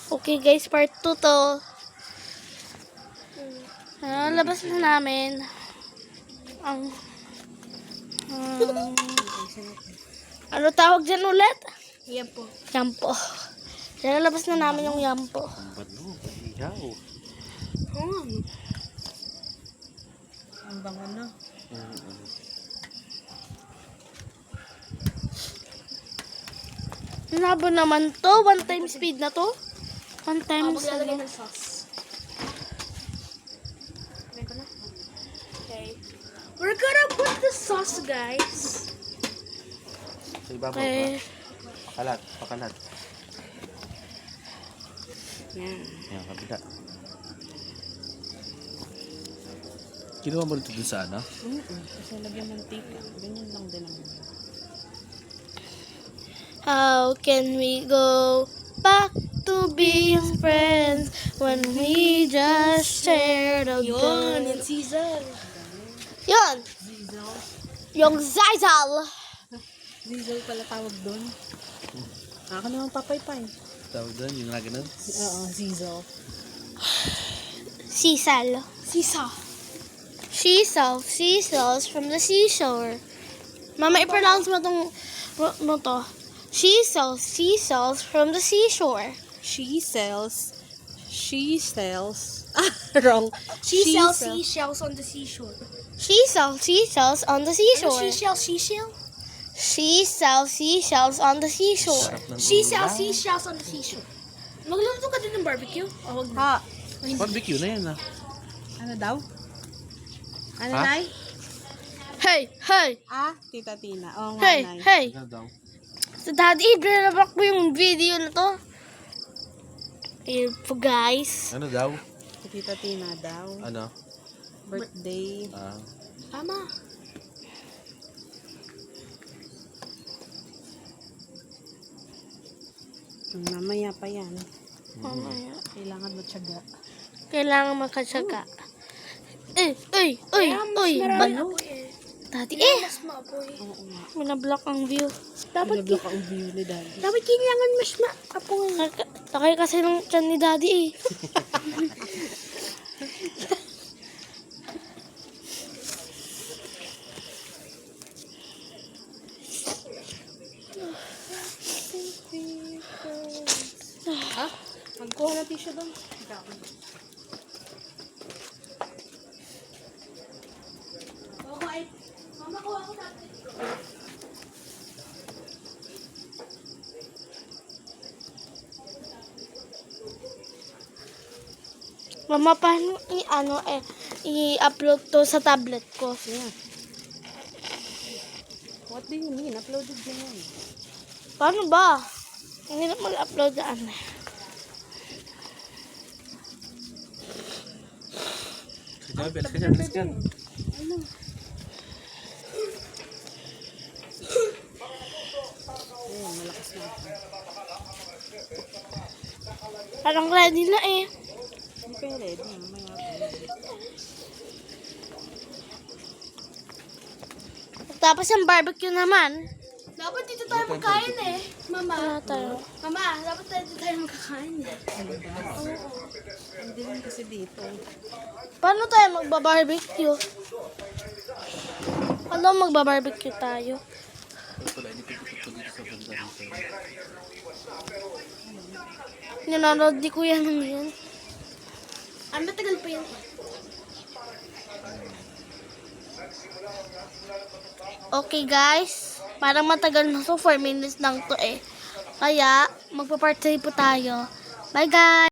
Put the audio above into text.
Okay guys, part 2 to. Labas na namin ang ano tawag dyan ulit? Yampo. Yampo. Lalabas na namin yung yampo. Ang bano, ihaw. Oo. Ang bango na. Labo naman to. 1 time speed na to. 1 time Maglalagay ano. ng sauce. May ko na. Okay. We're gonna put the sauce, guys. Sa ibabaw Okay. pa. Pakalat. Yan. Yan, kabila. Kinuha mo rin ito sa ano? Kasi lagyan mantika. Ganyan lang din naman. How can we go back to being friends when we just shared a Yun, bed? yung Caesar. Yun! Zizel. Yung Zizal! Zizel pala tawag doon. Ako naman papaypay. Tawag doon, yung lagi nun? Oo, Zizel. Sisal. Sisa. Seashells from the seashore. Mama, i-pronounce mo mo to. Seashells from the seashore. She sells. Wrong. She sells seashells on the seashore. Seashells on the seashore. Seashell? She sells seashells on the seashore. Sarap ng She sells ulam. seashells on the seashore. Magluluto ka din ng barbecue? O wag Ha. Barbecue na yan ah. Ano daw? Ano, Ha? Nay? Hey, hey, Ah, Tita Tina. Oo nga, hey, Nay. hey. Ano daw? So, Daddy, i-block mo yung video na to. Ayun po, guys. Ano daw? Tita Tina daw. Ano? Birthday. Tama. Mamaya pa yan. Mamaya. Kailangan mo tiyaga. Kailangan makatsaga. Uy! Ano? Daddy, Mas maapoy. Oo nga. minablock ang view. Dapat block ang view ni Daddy. Dapat kailangan mas maapoy. Takay kasi ng tiyan ni Daddy eh. Ha? Magkuha na tissue doon. Okay. Mama, kuha ko natin. Mama, paano i-upload to sa tablet ko? Yeah. What do you mean? Uploaded din yan. Paano ba? Hindi na mag-upload na ano. Sige, belas ka dyan, belas ka dyan. Ano? Ayun, malakas na. Parang ready na eh. Hindi pa yung ready. Mamaya pa. Tapos ang barbecue naman. Dapat dito tayo magkain eh. Mama. Tayo. Mama, dapat dito tayo magkakain eh. Oo. Hindi rin kasi dito. Paano tayo magba-barbecue? Ano magba-barbecue tayo? Wala, hindi ko dito sa banda dito. Nanonood ni Kuya nang yun. Ang matagal pa yun. Okay guys, parang matagal na to, 4 minutes lang to eh. Kaya, magpa-part 3 po tayo. Bye guys!